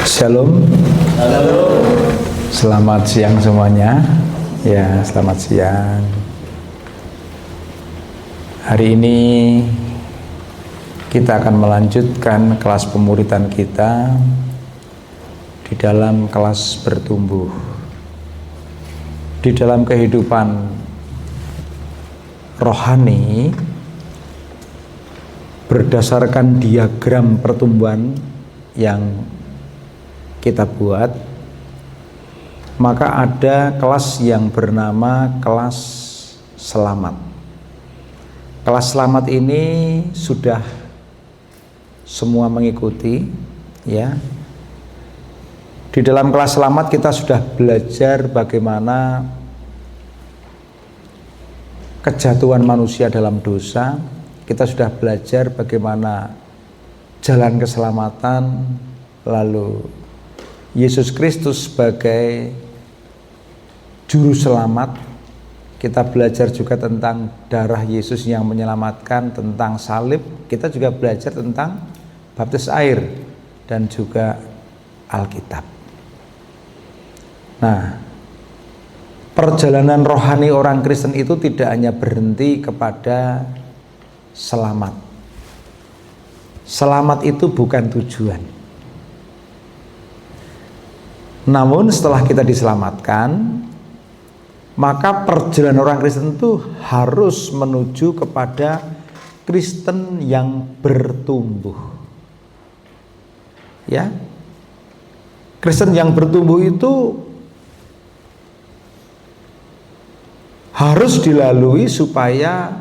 Shalom. Halo. Selamat siang semuanya. Ya, selamat siang. Hari ini kita akan melanjutkan kelas pemuridan kita di dalam kelas bertumbuh. Di dalam kehidupan rohani berdasarkan diagram pertumbuhan yang kita buat, maka ada kelas yang bernama kelas selamat. Kelas selamat ini sudah semua mengikuti, ya. Di dalam kelas selamat kita sudah belajar bagaimana kejatuhan manusia dalam dosa. Kita sudah belajar bagaimana jalan keselamatan, lalu Yesus Kristus sebagai juru selamat. Kita belajar juga tentang darah Yesus yang menyelamatkan, tentang salib. Kita juga belajar tentang baptis air dan juga Alkitab. Nah, perjalanan rohani orang Kristen itu tidak hanya berhenti kepada selamat. Selamat itu bukan tujuan. Namun setelah kita diselamatkan, maka perjalanan orang Kristen itu harus menuju kepada Kristen yang bertumbuh. Ya. Kristen yang bertumbuh itu harus dilalui supaya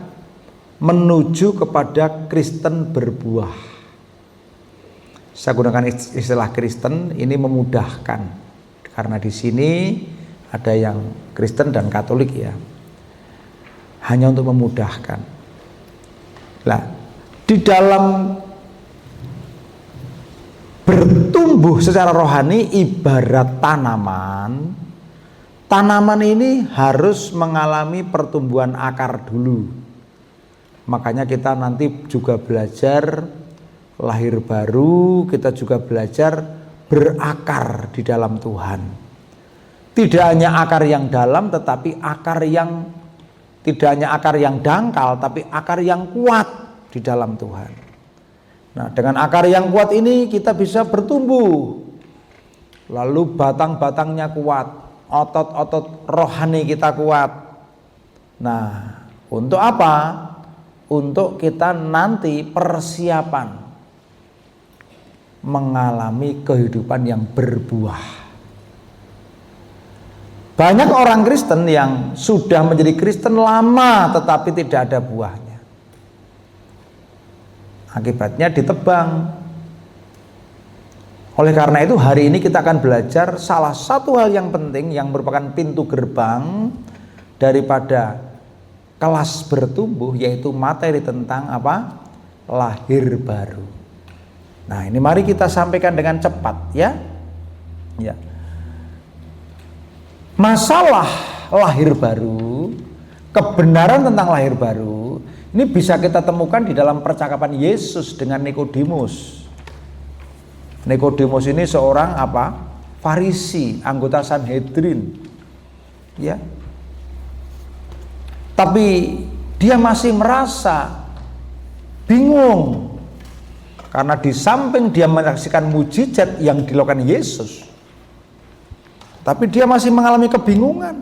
menuju kepada Kristen berbuah. Saya gunakan istilah Kristen ini memudahkan. Karena di sini ada yang Kristen dan Katolik, ya. Hanya untuk memudahkan. Nah, di dalam bertumbuh secara rohani ibarat tanaman. Tanaman ini harus mengalami pertumbuhan akar dulu. Makanya kita nanti juga belajar lahir baru, kita juga belajar berakar di dalam Tuhan. Tidak hanya akar yang dalam, tetapi akar yang tidak hanya akar yang dangkal, tapi akar yang kuat di dalam Tuhan. Nah, dengan akar yang kuat ini kita bisa bertumbuh. Lalu batang-batangnya kuat, otot-otot rohani kita kuat. Nah, untuk apa? Untuk kita nanti persiapan mengalami kehidupan yang berbuah. Banyak orang Kristen yang sudah menjadi Kristen lama tetapi tidak ada buahnya. Akibatnya ditebang. Oleh karena itu hari ini kita akan belajar salah satu hal yang penting yang merupakan pintu gerbang daripada kelas bertumbuh, yaitu materi tentang apa? Lahir baru. Nah, ini mari kita sampaikan dengan cepat, ya. Ya. Masalah lahir baru, kebenaran tentang lahir baru, ini bisa kita temukan di dalam percakapan Yesus dengan Nikodemus. Nikodemus ini seorang apa? Farisi, anggota Sanhedrin. Ya. Tapi dia masih merasa bingung. Karena di samping dia menyaksikan mujizat yang dilakukan Yesus, tapi dia masih mengalami kebingungan.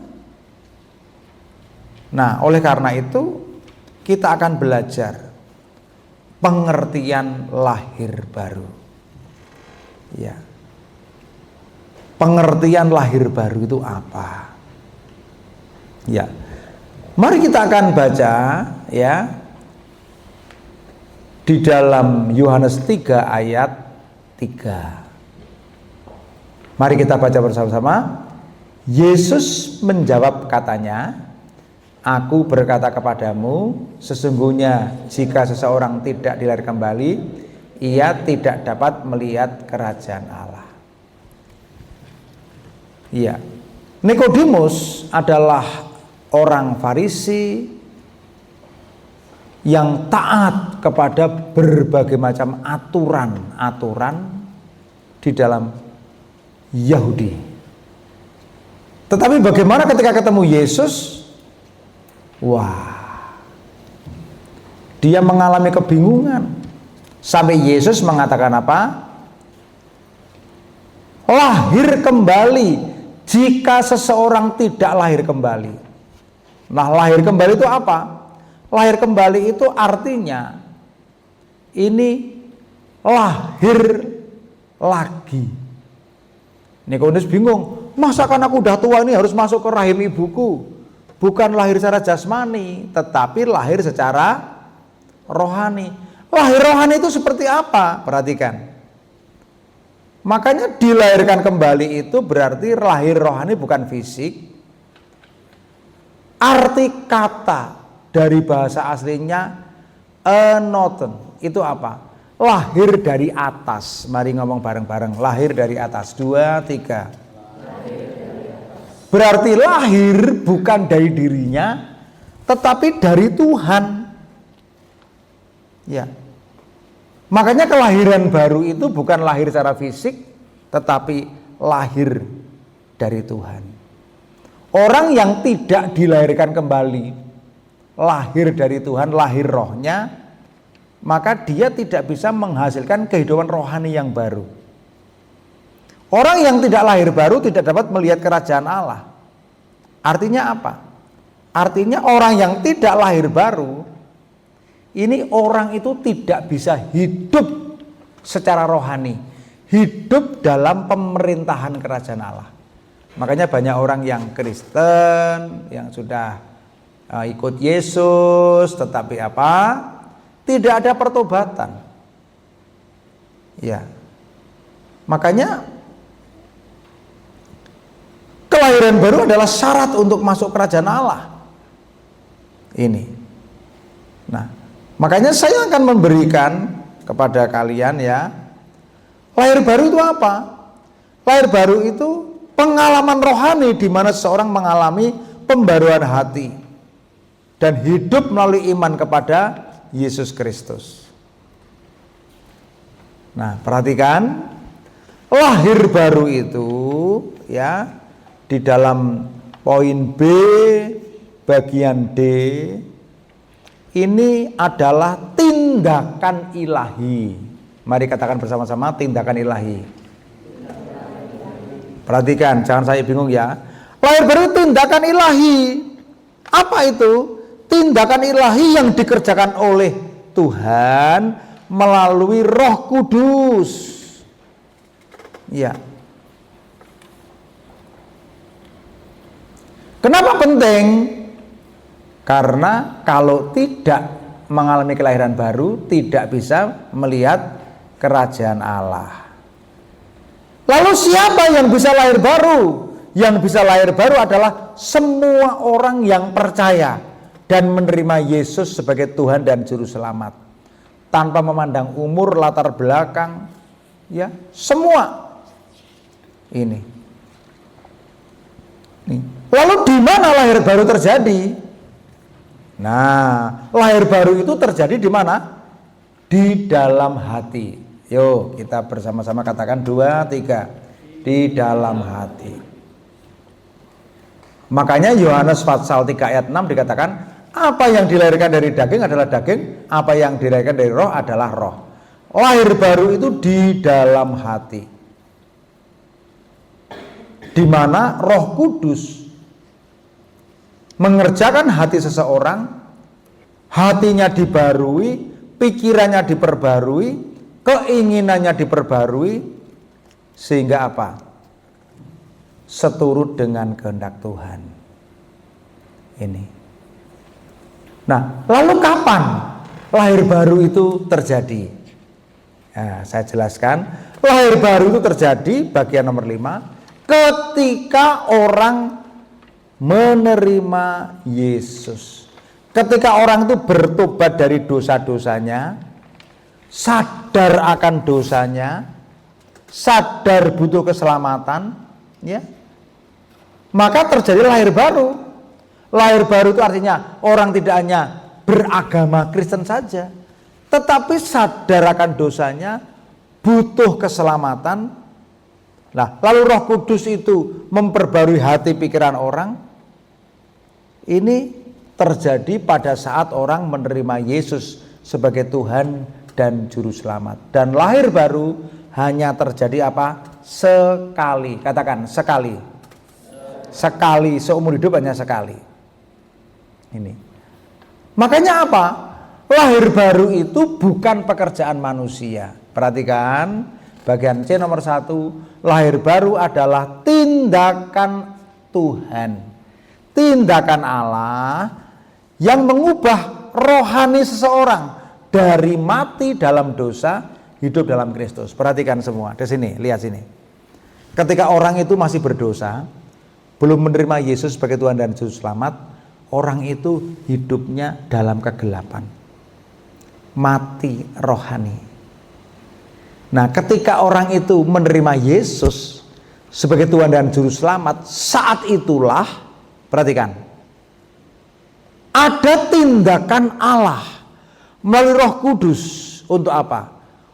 Nah, oleh karena itu kita akan belajar pengertian lahir baru. Ya. Pengertian lahir baru itu apa? Ya. Mari kita akan baca, ya. Di dalam Yohanes 3 ayat 3. Mari kita baca bersama-sama. Yesus menjawab katanya, "Aku berkata kepadamu, sesungguhnya jika seseorang tidak dilahirkan kembali, ia tidak dapat melihat kerajaan Allah." Iya. Nikodemus adalah orang Farisi yang taat kepada berbagai macam aturan-aturan di dalam Yahudi. Tetapi bagaimana ketika ketemu Yesus? Wah, dia mengalami kebingungan. Sampai Yesus mengatakan apa? Lahir kembali jika seseorang tidak lahir kembali. Nah, lahir kembali itu apa? Lahir kembali itu artinya ini lahir lagi. Nikodemus bingung, masa kan aku udah tua ini harus masuk ke rahim ibuku? Bukan lahir secara jasmani, tetapi lahir secara rohani. Lahir rohani itu seperti apa? Perhatikan. Makanya dilahirkan kembali itu berarti lahir rohani bukan fisik. Arti kata dari bahasa aslinya enoten itu apa? Lahir dari atas. Mari ngomong bareng-bareng. Lahir dari atas. 2, 3. Berarti lahir bukan dari dirinya, tetapi dari Tuhan. Ya. Makanya kelahiran baru itu bukan lahir secara fisik, tetapi lahir dari Tuhan. Orang yang tidak dilahirkan kembali, lahir dari Tuhan, lahir rohnya, maka dia tidak bisa menghasilkan kehidupan rohani yang baru. Orang yang tidak lahir baru tidak dapat melihat kerajaan Allah. Artinya apa? Artinya orang yang tidak lahir baru, ini orang itu tidak bisa hidup secara rohani, hidup dalam pemerintahan kerajaan Allah. Makanya banyak orang yang Kristen, yang sudah ikut Yesus, tetapi apa? Tidak ada pertobatan. Ya, makanya kelahiran baru adalah syarat untuk masuk kerajaan Allah. Ini. Nah, makanya saya akan memberikan kepada kalian ya, lahir baru itu apa? Lahir baru itu pengalaman rohani di mana seseorang mengalami pembaruan hati dan hidup melalui iman kepada Yesus Kristus. Nah, perhatikan, lahir baru itu ya di dalam poin B bagian D ini adalah tindakan ilahi. Mari katakan bersama-sama, tindakan ilahi. Perhatikan, jangan saya bingung ya. Lahir baru tindakan ilahi. Apa itu? Tindakan ilahi yang dikerjakan oleh Tuhan melalui Roh Kudus. Ya. Kenapa penting? Karena kalau tidak mengalami kelahiran baru, tidak bisa melihat kerajaan Allah. Lalu siapa yang bisa lahir baru? Yang bisa lahir baru adalah semua orang yang percaya dan menerima Yesus sebagai Tuhan dan Juru Selamat, tanpa memandang umur, latar belakang, ya semua ini. Lalu di mana lahir baru terjadi? Nah, lahir baru itu terjadi di mana? Di dalam hati. Yuk, kita bersama-sama katakan 2, 3. Di dalam hati. Makanya Yohanes pasal 3 ayat 6 dikatakan, apa yang dilahirkan dari daging adalah daging, apa yang dilahirkan dari roh adalah roh. Lahir baru itu di dalam hati. Di mana Roh Kudus mengerjakan hati seseorang, hatinya dibarui, pikirannya diperbarui, keinginannya diperbarui, sehingga apa? Seturut dengan kehendak Tuhan. Ini. Nah, lalu kapan lahir baru itu terjadi? Nah, saya jelaskan. Lahir baru itu terjadi, bagian nomor 5, ketika orang menerima Yesus. Ketika orang itu bertobat dari dosa-dosanya, sadar akan dosanya, sadar butuh keselamatan, ya, maka terjadi lahir baru. Lahir baru itu artinya orang tidak hanya beragama Kristen saja, tetapi sadar akan dosanya, butuh keselamatan, Nah, lalu Roh Kudus itu memperbarui hati pikiran orang. Ini terjadi pada saat orang menerima Yesus sebagai Tuhan dan Juru Selamat. Dan lahir baru hanya terjadi apa? Sekali. Katakan sekali. Sekali, seumur hidup hanya sekali. Ini. Makanya apa? Lahir baru itu bukan pekerjaan manusia. Perhatikan bagian C nomor 1, lahir baru adalah tindakan Tuhan, tindakan Allah yang mengubah rohani seseorang dari mati dalam dosa hidup dalam Kristus. Perhatikan semua di sini, lihat sini. Ketika orang itu masih berdosa, belum menerima Yesus sebagai Tuhan dan Juru Selamat, orang itu hidupnya dalam kegelapan, mati rohani. Nah, ketika orang itu menerima Yesus sebagai Tuhan dan Juru Selamat, saat itulah, perhatikan, ada tindakan Allah melalui Roh Kudus untuk apa?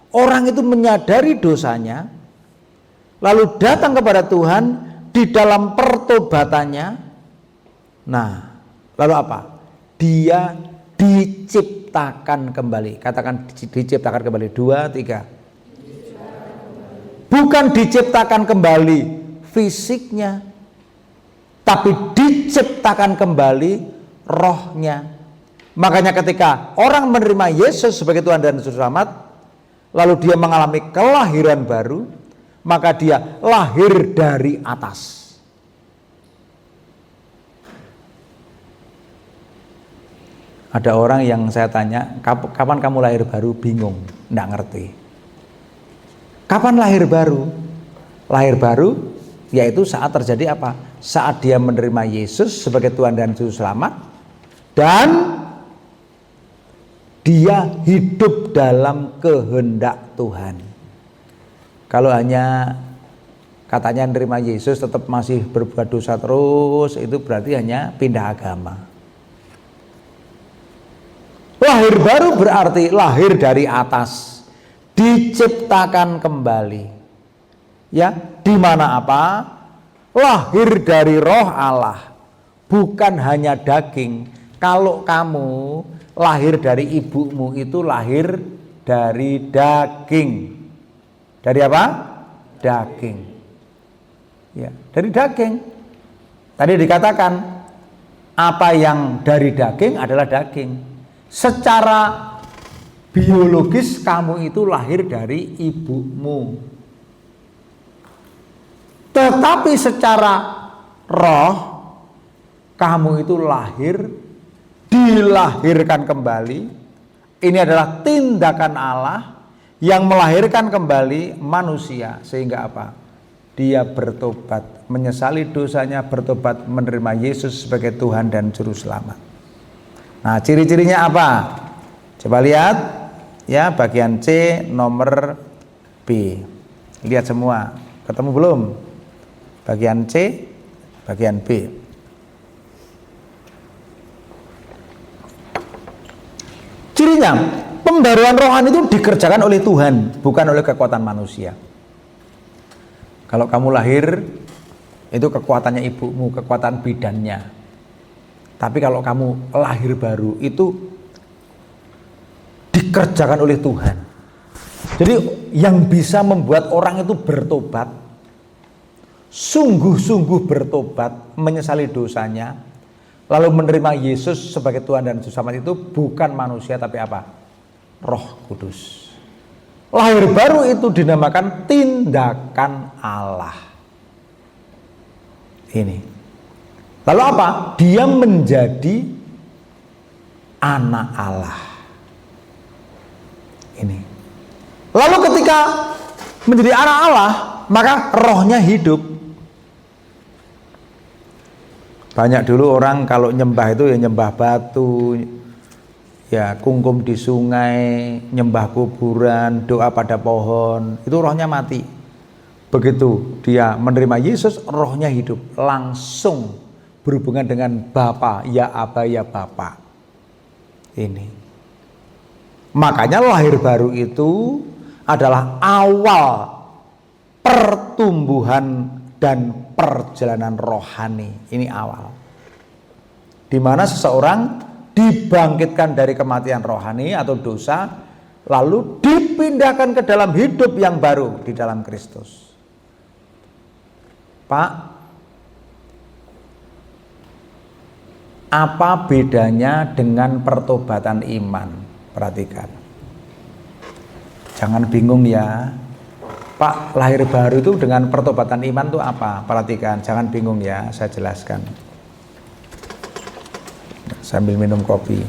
Orang itu menyadari dosanya, lalu datang kepada Tuhan di dalam pertobatannya. Nah, lalu apa? Dia diciptakan kembali. Katakan diciptakan kembali. 2, 3. Bukan diciptakan kembali fisiknya, tapi diciptakan kembali rohnya. Makanya ketika orang menerima Yesus sebagai Tuhan dan Juru Selamat, lalu dia mengalami kelahiran baru, maka dia lahir dari atas. Ada orang yang saya tanya, kapan kamu lahir baru? Bingung, enggak ngerti. Kapan lahir baru? Lahir baru yaitu saat terjadi apa? Saat dia menerima Yesus sebagai Tuhan dan Juru Selamat, dan dia hidup dalam kehendak Tuhan. Kalau hanya katanya menerima Yesus tetap masih berbuat dosa terus, itu berarti hanya pindah agama. Lahir baru berarti lahir dari atas, diciptakan kembali. Ya, di mana apa? Lahir dari roh Allah, bukan hanya daging. Kalau kamu lahir dari ibumu itu lahir dari daging. Dari apa? Daging. Ya, dari daging. Tadi dikatakan apa yang dari daging adalah daging. Secara biologis kamu itu lahir dari ibumu. Tetapi secara roh kamu itu dilahirkan kembali. Ini adalah tindakan Allah yang melahirkan kembali manusia, sehingga apa? Dia bertobat, menyesali dosanya, bertobat, menerima Yesus sebagai Tuhan dan Juru Selamat. Nah, ciri-cirinya apa? Coba lihat ya, bagian C nomor B. Lihat semua. Ketemu belum? Bagian C, bagian B. Cirinya, pembaruan rohani itu dikerjakan oleh Tuhan, bukan oleh kekuatan manusia. Kalau kamu lahir, itu kekuatannya ibumu, kekuatan bidannya. Tapi kalau kamu lahir baru, itu dikerjakan oleh Tuhan. Jadi yang bisa membuat orang itu bertobat, sungguh-sungguh bertobat, menyesali dosanya, lalu menerima Yesus sebagai Tuhan dan Juru Selamat, itu bukan manusia tapi apa? Roh Kudus. Lahir baru itu dinamakan tindakan Allah. Ini. Lalu apa? Dia menjadi anak Allah. Ini. Lalu ketika menjadi anak Allah, maka rohnya hidup. Banyak dulu orang kalau nyembah itu ya nyembah batu, ya kungkum di sungai, nyembah kuburan, doa pada pohon, itu rohnya mati. Begitu dia menerima Yesus, rohnya hidup, langsung berhubungan dengan Bapa, ya Aba, ya Bapa. Ini. Makanya lahir baru itu adalah awal pertumbuhan dan perjalanan rohani. Ini awal. Di mana seseorang dibangkitkan dari kematian rohani atau dosa, lalu dipindahkan ke dalam hidup yang baru di dalam Kristus. Pak, apa bedanya dengan pertobatan iman? Perhatikan. Jangan bingung ya. Pak, lahir baru itu dengan pertobatan iman itu apa? Perhatikan, jangan bingung ya, saya jelaskan. Sambil minum kopi.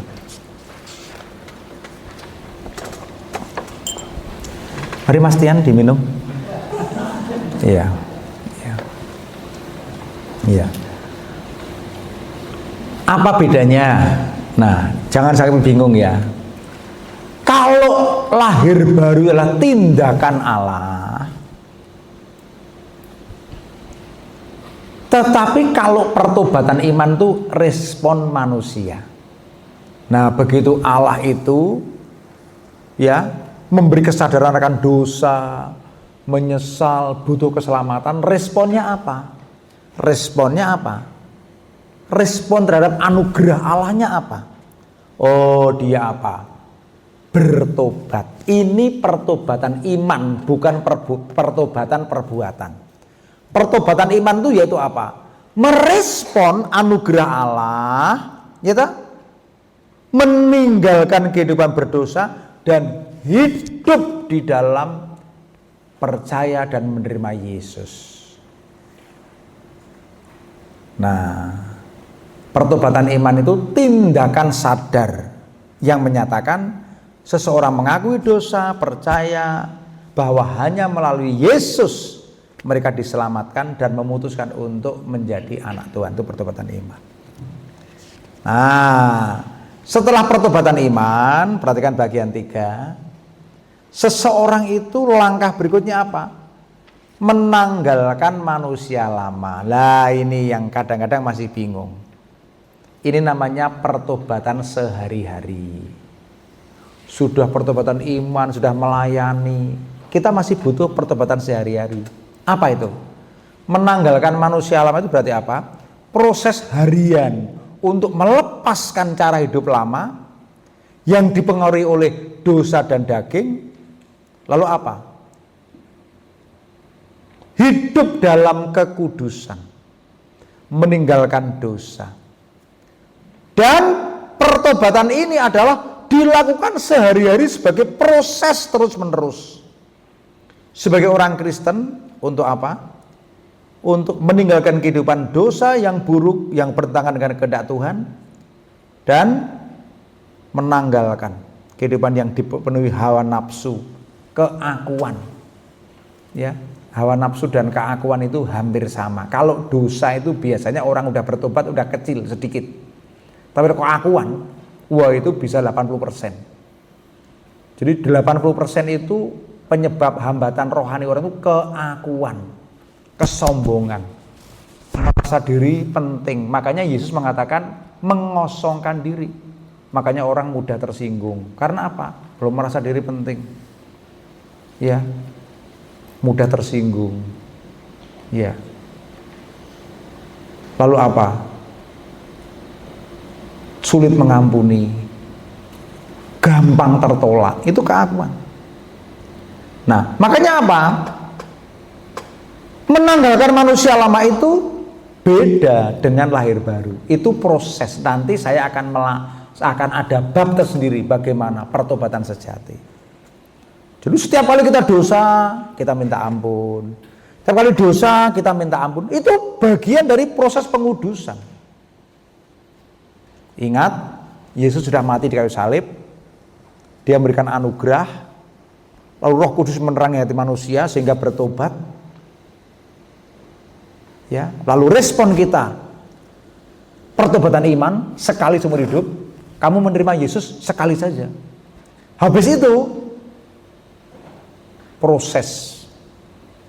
Mari Mas Tian diminum. Iya. Iya. Iya. Apa bedanya? Nah, jangan sampai bingung ya. Kalau lahir baru adalah tindakan Allah, tetapi kalau pertobatan iman itu respon manusia. Nah, begitu Allah itu ya memberi kesadaran akan dosa, menyesal, butuh keselamatan, responnya apa? Responnya apa? Respon terhadap anugerah Allahnya apa? Oh, dia apa? Bertobat. Ini pertobatan iman, bukan pertobatan perbuatan. Pertobatan iman itu yaitu apa? Merespon anugerah Allah, ya toh? Meninggalkan kehidupan berdosa dan hidup di dalam percaya dan menerima Yesus. Nah, pertobatan iman itu tindakan sadar yang menyatakan seseorang mengakui dosa, percaya bahwa hanya melalui Yesus mereka diselamatkan dan memutuskan untuk menjadi anak Tuhan. Itu pertobatan iman. Nah, setelah pertobatan iman, perhatikan bagian 3. Seseorang itu langkah berikutnya apa? Menanggalkan manusia lama. Lah ini yang kadang-kadang masih bingung. Ini namanya pertobatan sehari-hari. Sudah pertobatan iman, sudah melayani, kita masih butuh pertobatan sehari-hari. Apa itu? Menanggalkan manusia lama itu berarti apa? Proses harian untuk melepaskan cara hidup lama yang dipengaruhi oleh dosa dan daging. Lalu apa? Hidup dalam kekudusan, meninggalkan dosa. Dan pertobatan ini adalah dilakukan sehari-hari sebagai proses terus-menerus. Sebagai orang Kristen, untuk apa? Untuk meninggalkan kehidupan dosa yang buruk, yang bertentangan dengan kehendak Tuhan, dan menanggalkan kehidupan yang dipenuhi hawa nafsu, keakuan. Ya, hawa nafsu dan keakuan itu hampir sama. Kalau dosa itu biasanya orang udah bertobat udah kecil sedikit. Tapi keakuan, wah itu bisa 80%. Jadi 80% itu penyebab hambatan rohani orang itu keakuan, kesombongan, merasa diri penting. Makanya Yesus mengatakan mengosongkan diri. Makanya orang mudah tersinggung. Karena apa? Belum merasa diri penting. Ya, mudah tersinggung. Ya. Lalu apa? Sulit mengampuni, gampang tertolak, itu keakuan. Nah, makanya apa? Menanggalkan manusia lama itu beda dengan lahir baru. Itu proses. Nanti saya akan ada bab tersendiri bagaimana pertobatan sejati. Jadi setiap kali kita dosa, kita minta ampun. Setiap kali dosa, kita minta ampun. Itu bagian dari proses pengudusan. Ingat, Yesus sudah mati di kayu salib. Dia memberikan anugerah. Lalu Roh Kudus menerangi hati manusia sehingga bertobat. Ya, lalu respon kita, pertobatan iman sekali seumur hidup. Kamu menerima Yesus sekali saja. Habis itu proses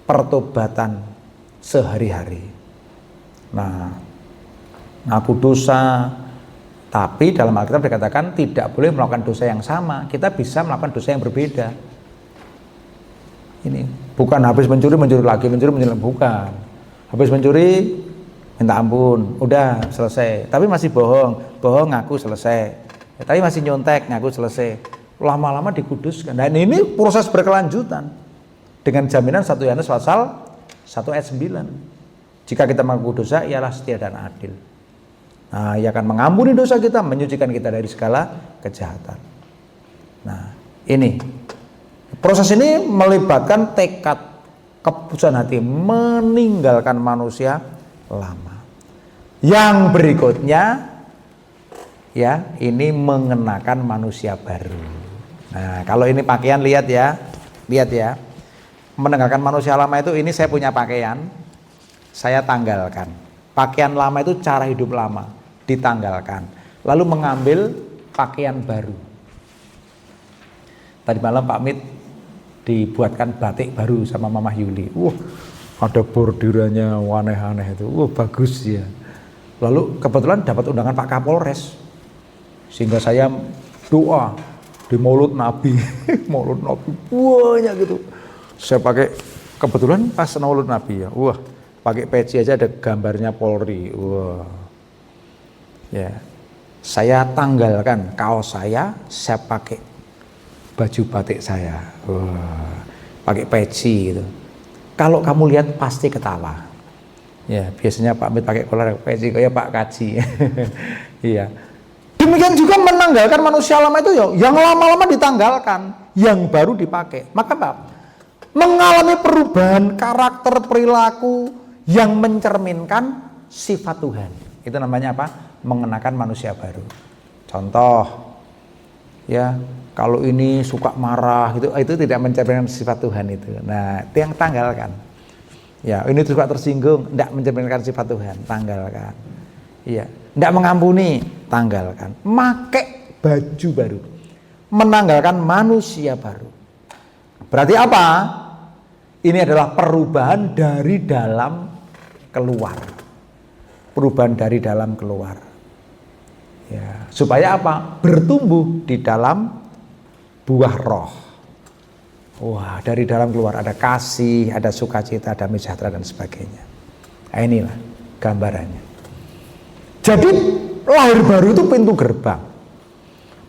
pertobatan sehari-hari. Nah, ngaku dosa. Tapi dalam Alkitab dikatakan tidak boleh melakukan dosa yang sama. Kita bisa melakukan dosa yang berbeda. Ini bukan habis mencuri lagi, mencuri bukan. Habis mencuri minta ampun, udah selesai. Tapi masih bohong ngaku selesai. Tapi masih nyontek ngaku selesai. Lama-lama dikuduskan. Dan ini proses berkelanjutan dengan jaminan 1 Yohanes pasal 1 ayat 9. Jika kita mengaku dosa, ialah setia dan adil. Nah, ia akan mengampuni dosa kita, menyucikan kita dari segala kejahatan. Nah, ini proses ini melibatkan tekad, keputusan hati meninggalkan manusia lama. Yang berikutnya ya, ini mengenakan manusia baru. Nah, kalau ini pakaian lihat ya. Meninggalkan manusia lama itu, ini saya punya pakaian, saya tanggalkan. Pakaian lama itu cara hidup lama, ditanggalkan. Lalu mengambil pakaian baru. Tadi malam Pak Mit dibuatkan batik baru sama Mama Yuli. Ada bordirannya aneh-aneh itu. Bagus ya. Lalu kebetulan dapat undangan Pak Kapolres. Sehingga saya doa di Maulud Nabi. Maulud Nabi banyak gitu. Saya pakai, kebetulan pas Maulud Nabi ya. Pakai peci aja ada gambarnya Polri. Ya. Saya tanggalkan kaos saya pakai baju batik saya. Pakai peci gitu. Kalau kamu lihat pasti ketawa. Ya, biasanya Pak Mit pakai kolar peci kayak Pak Kaji. Iya. Demikian juga menanggalkan manusia lama itu ya, yang lama-lama ditanggalkan, yang baru dipakai. Maka Pak, mengalami perubahan karakter perilaku yang mencerminkan sifat Tuhan. Itu namanya apa? Mengenakan manusia baru. Contoh, ya, kalau ini suka marah itu tidak mencerminkan sifat Tuhan itu. Nah, itu yang tanggalkan. Ya, ini suka tersinggung, tidak mencerminkan sifat Tuhan, tanggalkan. Iya, tidak mengampuni, tanggalkan. Pakai baju baru, menanggalkan manusia baru. Berarti apa? Ini adalah perubahan dari dalam keluar. Perubahan dari dalam keluar. Ya, supaya apa? Bertumbuh di dalam buah roh. Wah, dari dalam keluar ada kasih, ada sukacita, ada damai sejahtera dan sebagainya. Nah, inilah gambarannya. Jadi lahir baru itu pintu gerbang.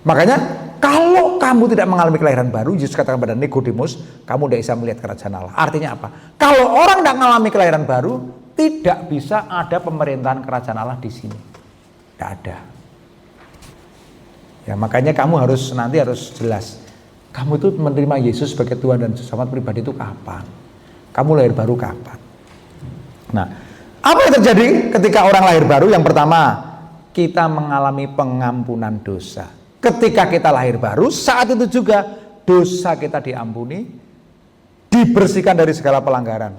Makanya kalau kamu tidak mengalami kelahiran baru, Yesus katakan pada Nikodemus, kamu tidak bisa melihat kerajaan Allah. Artinya apa? Kalau orang tidak mengalami kelahiran baru, tidak bisa ada pemerintahan kerajaan Allah di sini. Tidak ada. Ya, makanya kamu harus jelas. Kamu itu menerima Yesus sebagai Tuhan dan Juru Selamat pribadi itu kapan? Kamu lahir baru kapan? Nah, apa yang terjadi ketika orang lahir baru? Yang pertama, kita mengalami pengampunan dosa. Ketika kita lahir baru, saat itu juga dosa kita diampuni, dibersihkan dari segala pelanggaran.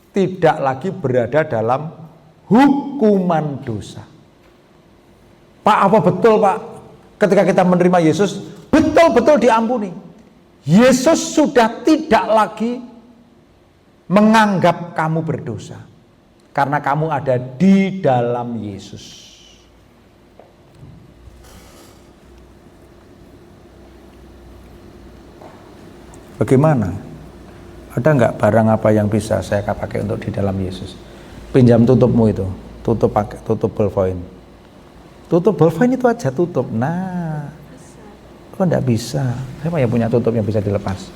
Tidak lagi berada dalam hukuman dosa. Pak, apa betul Pak? Ketika kita menerima Yesus, betul-betul diampuni. Yesus sudah tidak lagi menganggap kamu berdosa. Karena kamu ada di dalam Yesus. Bagaimana? Ada nggak barang apa yang bisa saya pakai untuk di dalam Yesus? Pinjam tutupmu itu, tutup ballpoint. Tutup ballpoint itu aja tutup. Nah, kok nggak bisa? Siapa yang punya tutup yang bisa dilepas?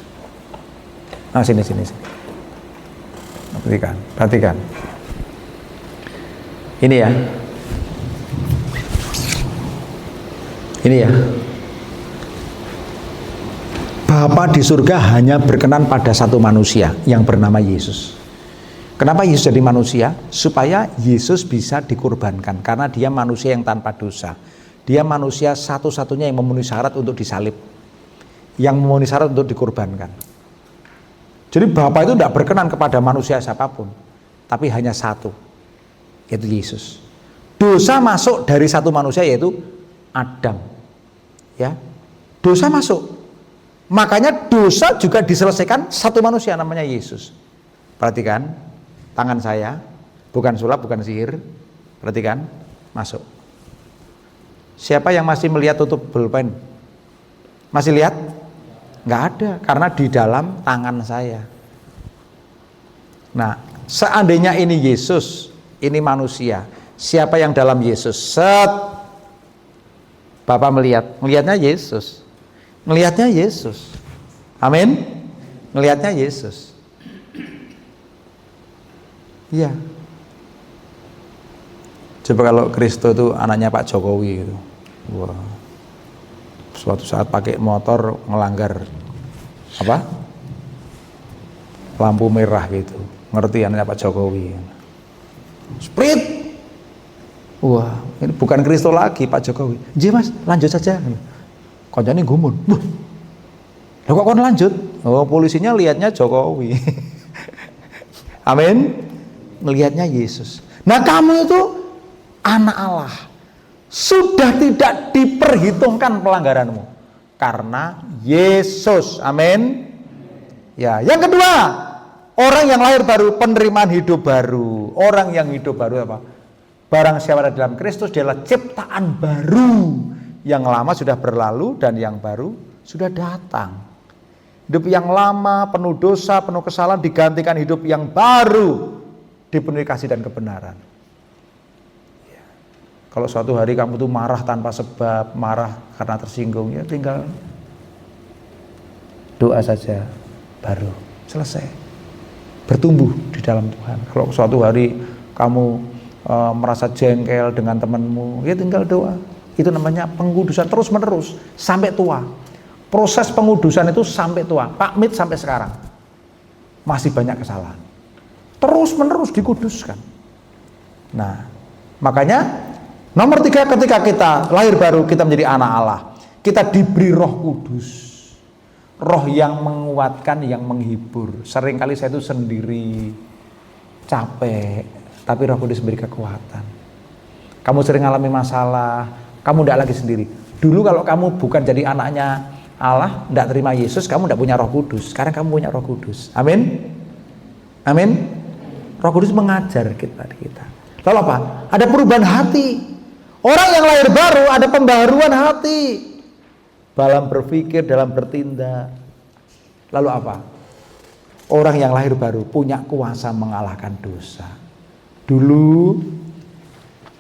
Nah, sini. Perhatikan. Ini ya. Bapa di surga hanya berkenan pada satu manusia yang bernama Yesus. Kenapa Yesus jadi manusia? Supaya Yesus bisa dikorbankan, karena dia manusia yang tanpa dosa. Dia manusia satu-satunya yang memenuhi syarat untuk disalib, yang memenuhi syarat untuk dikorbankan. Jadi Bapa itu tidak berkenan kepada manusia siapapun, tapi hanya satu, yaitu Yesus. Dosa masuk dari satu manusia, yaitu Adam. Ya, dosa masuk. Makanya dosa juga diselesaikan satu manusia, namanya Yesus. Perhatikan tangan saya, bukan sulap, bukan sihir. Perhatikan, masuk. Siapa yang masih melihat tutup pulpen? Masih lihat? Nggak ada, karena di dalam tangan saya. Nah, seandainya ini Yesus, ini manusia, siapa yang dalam Yesus? Set, Bapak melihatnya Yesus, melihatnya Yesus. Amin. Melihatnya Yesus. Iya. Coba kalau Kristo itu anaknya Pak Jokowi gitu. Wah. Suatu saat pakai motor melanggar apa? Lampu merah gitu. Ngerti anaknya Pak Jokowi. Sprint. Wah, ini bukan Kristo lagi Pak Jokowi. Nggih Mas, lanjut saja. Koncone gumun. Loh kok kon lanjut? Oh, polisinya lihatnya Jokowi. Amin. Melihatnya Yesus. Nah, kamu itu anak Allah. Sudah tidak diperhitungkan pelanggaranmu karena Yesus. Amin. Ya, yang kedua, orang yang lahir baru, penerimaan hidup baru. Orang yang hidup baru apa? Barang siapa ada dalam Kristus, dia adalah ciptaan baru. Yang lama sudah berlalu dan yang baru sudah datang. Hidup yang lama, penuh dosa, penuh kesalahan, digantikan hidup yang baru, dipenuhi kasih dan kebenaran. Ya. Kalau suatu hari kamu tuh marah tanpa sebab, marah karena tersinggung, ya tinggal doa saja, baru selesai. Bertumbuh di dalam Tuhan. Kalau suatu hari kamu merasa jengkel dengan temanmu, ya tinggal doa. Itu namanya pengudusan terus menerus sampai tua. Proses pengudusan itu sampai tua. Pak Mit sampai sekarang masih banyak kesalahan. Terus menerus dikuduskan. Nah, makanya nomor 3, ketika kita lahir baru, kita menjadi anak Allah. Kita diberi Roh Kudus. Roh yang menguatkan, yang menghibur. Seringkali saya itu sendiri, capek, tapi Roh Kudus beri kekuatan. Kamu sering alami masalah, kamu tidak lagi sendiri. Dulu kalau kamu bukan jadi anaknya Allah, tidak terima Yesus, kamu tidak punya Roh Kudus. Sekarang kamu punya Roh Kudus. Amin. Amin. Roh Kudus mengajar kita. Lalu apa? Ada perubahan hati. Orang yang lahir baru ada pembaharuan hati. Dalam berpikir, dalam bertindak. Lalu apa? Orang yang lahir baru punya kuasa mengalahkan dosa. Dulu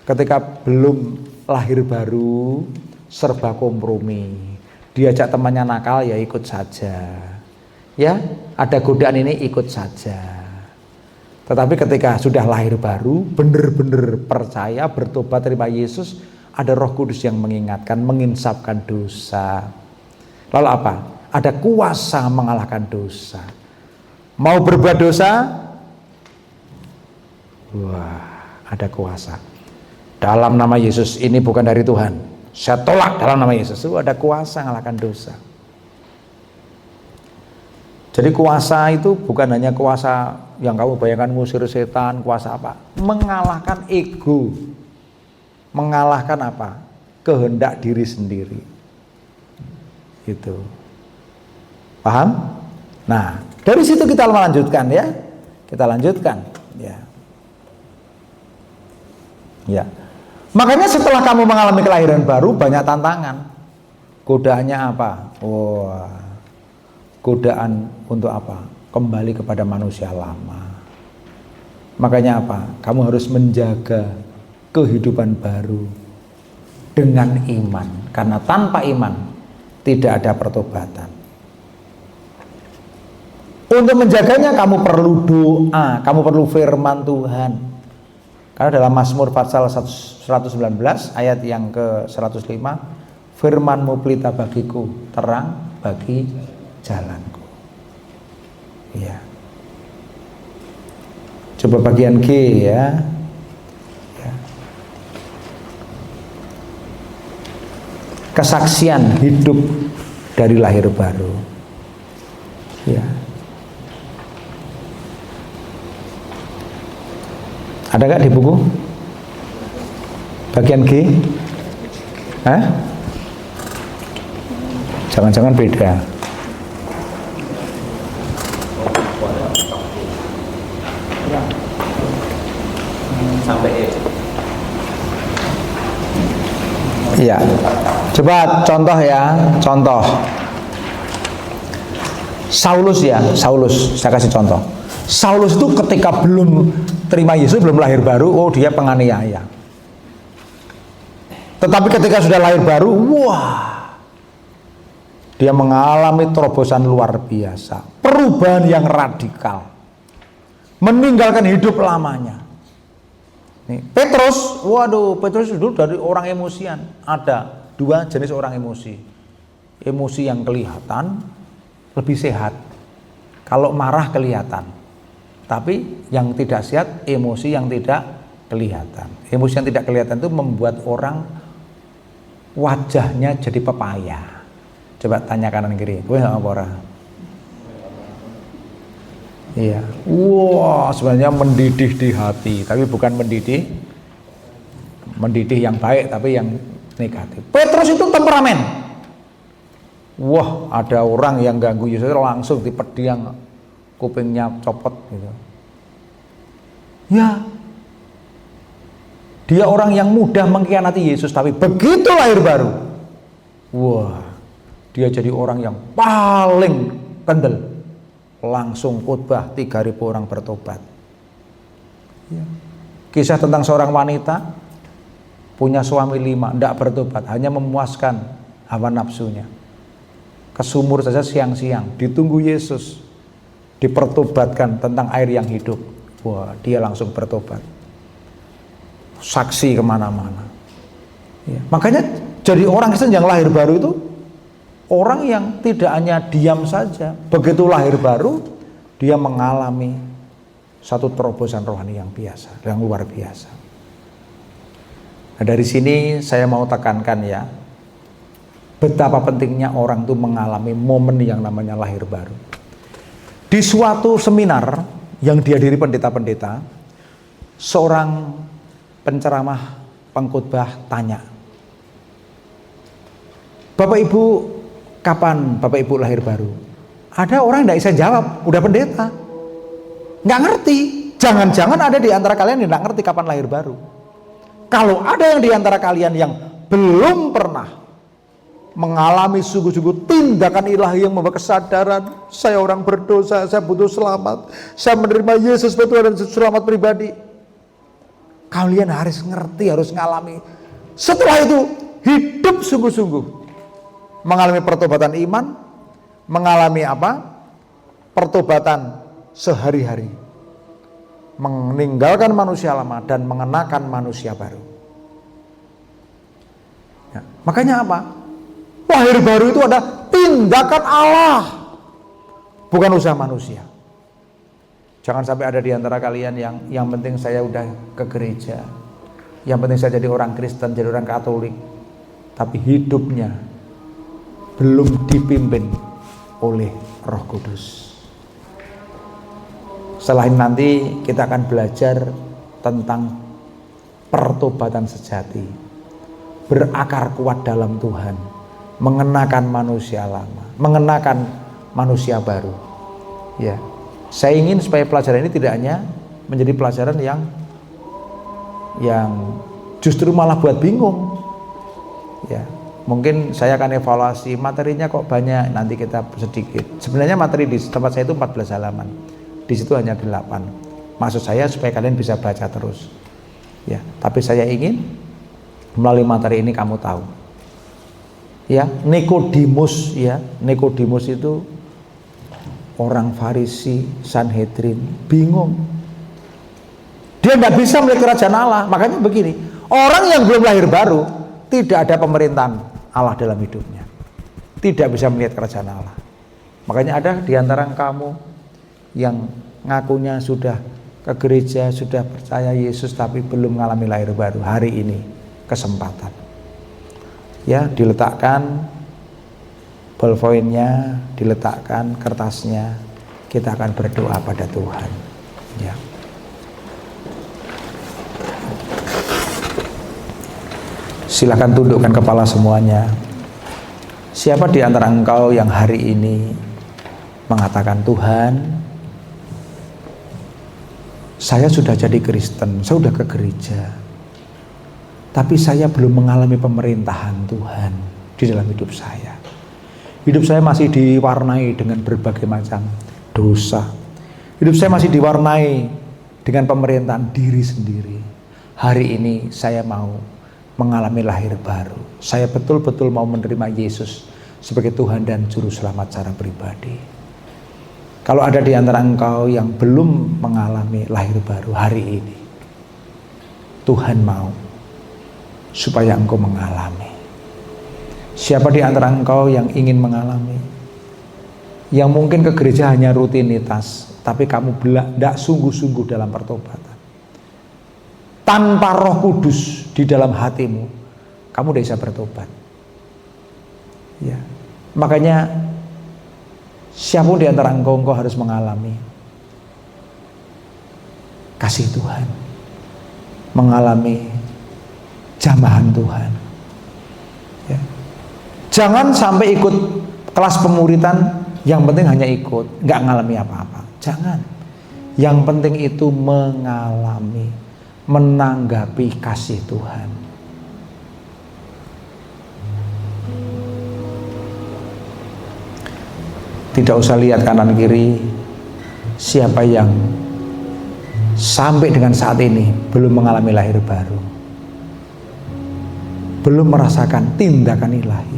ketika belum lahir baru, serba kompromi. Diajak temannya nakal, ya ikut saja. Ya, ada godaan ini ikut saja. Tetapi ketika sudah lahir baru, benar-benar percaya, bertobat, terima Yesus, ada Roh Kudus yang mengingatkan, menginsafkan dosa. Lalu apa? Ada kuasa mengalahkan dosa. Mau berbuat dosa? Wah, ada kuasa. Dalam nama Yesus, ini bukan dari Tuhan. Saya tolak dalam nama Yesus. Itu ada kuasa mengalahkan dosa. Jadi kuasa itu bukan hanya kuasa yang kamu bayangkan ngusir setan, kuasa apa? Mengalahkan ego. Mengalahkan apa? Kehendak diri sendiri. Gitu. Paham? Nah, dari situ kita melanjutkan ya. Kita lanjutkan ya. Ya. Makanya setelah kamu mengalami kelahiran baru, banyak tantangan. Godaannya apa? Wah. Godaan untuk apa? Kembali kepada manusia lama. Makanya apa? Kamu harus menjaga kehidupan baru dengan iman. Karena tanpa iman tidak ada pertobatan. Untuk menjaganya kamu perlu doa, kamu perlu firman Tuhan. Karena dalam Mazmur pasal 119 ayat yang ke-105, firman-Mu pelita bagiku, terang bagi jalanku. Ya. Coba bagian G ya. Ya. Kesaksian hidup dari lahir baru. Ya. Ada nggak di buku? Bagian G? Hah? Jangan-jangan beda. Sampai E. Iya. Coba contoh ya, contoh. Saulus ya, Saulus, saya kasih contoh. Saulus itu ketika belum terima Yesus, belum lahir baru, oh dia penganiaya. Tetapi ketika sudah lahir baru, wah, dia mengalami terobosan luar biasa, perubahan yang radikal, meninggalkan hidup lamanya. Nih, Petrus, waduh, Petrus dulu dari orang emosian. Ada dua jenis orang emosi. Emosi yang kelihatan lebih sehat. Kalau marah kelihatan. Tapi yang tidak sehat, emosi yang tidak kelihatan. Emosi yang tidak kelihatan itu membuat orang wajahnya jadi pepaya. Coba tanya kanan kiri, gue nggak apa orang. Iya, wah sebenarnya mendidih di hati, tapi bukan mendidih yang baik, tapi yang negatif. Petrus itu temperamen. Wah, ada orang yang ganggu Yesus langsung dipediang, kupingnya copot gitu. Ya, dia orang yang mudah mengkhianati Yesus, tapi begitu lahir baru, wah, dia jadi orang yang paling kendel. Langsung khotbah 3.000 orang bertobat. Ya. Kisah tentang seorang wanita punya suami 5, tidak bertobat, hanya memuaskan hawa nafsunya. Ke sumur saja siang-siang, ditunggu Yesus, dipertobatkan tentang air yang hidup. Wah, dia langsung bertobat. Saksi kemana-mana. Ya. Makanya jadi orang Kristen yang lahir baru itu orang yang tidak hanya diam saja, begitu lahir baru dia mengalami satu terobosan rohani yang biasa, yang luar biasa. Nah, dari sini saya mau tekankan ya, betapa pentingnya orang itu mengalami momen yang namanya lahir baru. Di suatu seminar yang dihadiri pendeta-pendeta, seorang penceramah pengkhotbah tanya, Bapak Ibu, kapan Bapak Ibu lahir baru? Ada orang yang tidak bisa jawab, udah pendeta, nggak ngerti. Jangan-jangan ada di antara kalian yang nggak ngerti kapan lahir baru. Kalau ada yang di antara kalian yang belum pernah mengalami sungguh-sungguh tindakan ilahi yang membawa kesadaran, saya orang berdosa, saya butuh selamat, saya menerima Yesus sebagai Tuhan dan selamat pribadi, kalian harus ngerti, harus ngalami. Setelah itu hidup sungguh-sungguh, mengalami pertobatan iman, mengalami apa? Pertobatan sehari-hari, meninggalkan manusia lama dan mengenakan manusia baru. Ya, makanya apa? Lahir baru itu ada tindakan Allah, bukan usaha manusia. Jangan sampai ada di antara kalian yang penting saya udah ke gereja, yang penting saya jadi orang Kristen, jadi orang Katolik, tapi hidupnya belum dipimpin oleh Roh Kudus. Setelah ini nanti kita akan belajar tentang pertobatan sejati, berakar kuat dalam Tuhan, mengenakan manusia lama, mengenakan manusia baru. Ya, saya ingin supaya pelajaran ini tidak hanya menjadi pelajaran yang justru malah buat bingung. Ya, mungkin saya akan evaluasi materinya kok banyak, nanti kita sedikit. Sebenarnya materi di tempat saya itu 14 halaman, di situ hanya 8. Maksud saya supaya kalian bisa baca terus. Ya, tapi saya ingin melalui materi ini kamu tahu. Ya, Nikodemus itu orang Farisi, Sanhedrin, bingung. Dia nggak bisa melihat kerajaan Allah. Makanya begini, orang yang belum lahir baru tidak ada pemerintahan Allah dalam hidupnya, tidak bisa melihat kerajaan Allah. Makanya ada di antara kamu yang ngakunya sudah ke gereja, sudah percaya Yesus, tapi belum mengalami lahir baru. Hari ini kesempatan. Ya, diletakkan ballpointnya, diletakkan kertasnya, kita akan berdoa pada Tuhan. Ya. Silakan tundukkan kepala semuanya. Siapa di antara engkau yang hari ini mengatakan, Tuhan, saya sudah jadi Kristen, saya sudah ke gereja, tapi saya belum mengalami pemerintahan Tuhan di dalam hidup saya. Hidup saya masih diwarnai dengan berbagai macam dosa. Hidup saya masih diwarnai dengan pemerintahan diri sendiri. Hari ini saya mau mengalami lahir baru. Saya betul-betul mau menerima Yesus sebagai Tuhan dan Juru Selamat secara pribadi. Kalau ada di antara engkau yang belum mengalami lahir baru hari ini, Tuhan mau supaya engkau mengalami. Siapa di antara engkau yang ingin mengalami, yang mungkin ke gereja hanya rutinitas, tapi kamu tidak sungguh-sungguh dalam pertobatan, tanpa Roh Kudus di dalam hatimu, kamu tidak bisa bertobat. Ya, makanya siapapun di antara engkau harus mengalami kasih Tuhan, mengalami jamahan Tuhan. Ya. Jangan sampai ikut kelas pemuritan, yang penting hanya ikut, nggak ngalami apa-apa. Jangan. Yang penting itu mengalami, menanggapi kasih Tuhan. Tidak usah lihat kanan kiri, siapa yang sampai dengan saat ini belum mengalami lahir baru, belum merasakan tindakan ilahi.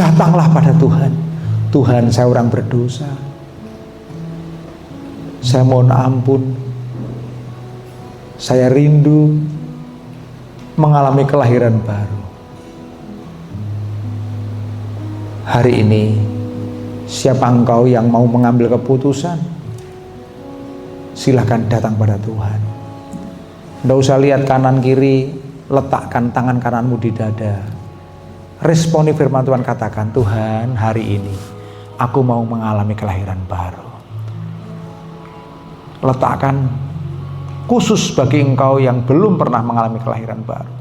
Datanglah pada Tuhan. Tuhan, saya orang berdosa, saya mohon ampun, saya rindu mengalami kelahiran baru. Hari ini siapa engkau yang mau mengambil keputusan, silahkan datang pada Tuhan. Tidak usah lihat kanan kiri, letakkan tangan kananmu di dada. Responi firman Tuhan, katakan, Tuhan, hari ini aku mau mengalami kelahiran baru. Letakkan khusus bagi engkau yang belum pernah mengalami kelahiran baru.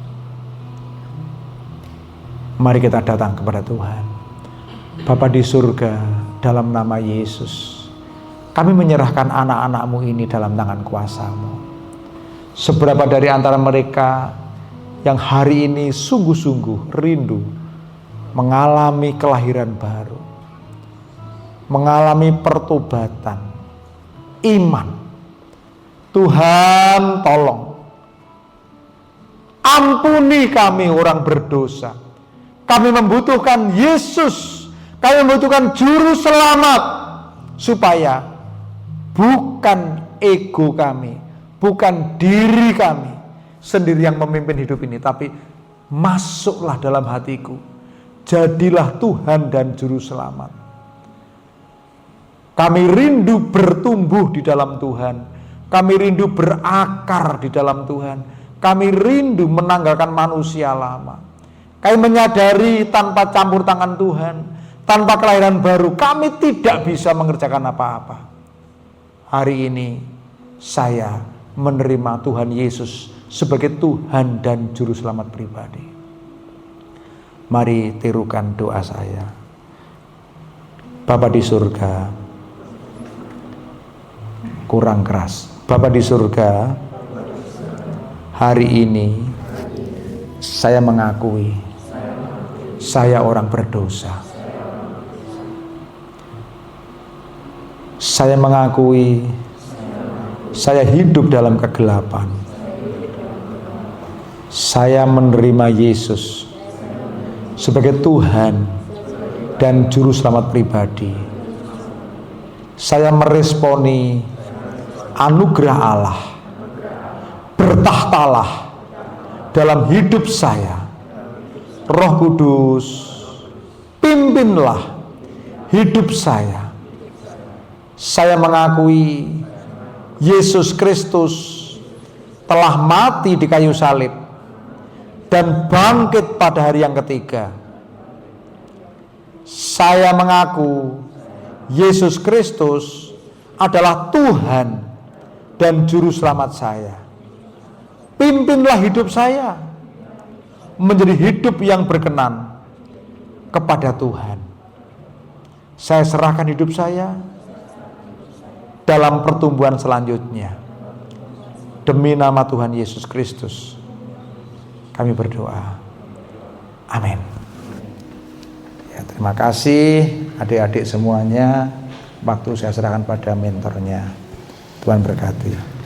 Mari kita datang kepada Tuhan. Bapa di surga, dalam nama Yesus, kami menyerahkan anak-anak-Mu ini dalam tangan kuasa-Mu. Seberapa dari antara mereka yang hari ini sungguh-sungguh rindu mengalami kelahiran baru, mengalami pertobatan, iman. Tuhan, tolong ampuni kami orang berdosa. Kami membutuhkan Yesus, kami membutuhkan Juru Selamat, supaya bukan ego kami, bukan diri kami sendiri yang memimpin hidup ini, tapi masuklah dalam hatiku. Jadilah Tuhan dan Juru Selamat. Kami rindu bertumbuh di dalam Tuhan. Kami rindu berakar di dalam Tuhan. Kami rindu menanggalkan manusia lama. Kami menyadari tanpa campur tangan Tuhan, tanpa kelahiran baru, kami tidak bisa mengerjakan apa-apa. Hari ini saya menerima Tuhan Yesus sebagai Tuhan dan Juru Selamat pribadi. Mari tirukan doa saya. Bapa di surga, kurang keras. Bapa di surga, hari ini saya mengakui saya orang berdosa. Saya mengakui saya hidup dalam kegelapan. Saya menerima Yesus sebagai Tuhan dan Juru Selamat pribadi. Saya meresponi anugerah Allah. Bertahtalah dalam hidup saya. Roh Kudus, pimpinlah hidup saya. Saya mengakui Yesus Kristus telah mati di kayu salib dan bangkit pada hari yang ketiga. Saya mengaku Yesus Kristus adalah Tuhan dan Juru Selamat saya. Pimpinlah hidup saya menjadi hidup yang berkenan kepada Tuhan. Saya serahkan hidup saya dalam pertumbuhan selanjutnya. Demi nama Tuhan Yesus Kristus kami berdoa. Amin. Terima kasih adik-adik semuanya. Waktu saya serahkan pada mentornya. Tuhan berkati.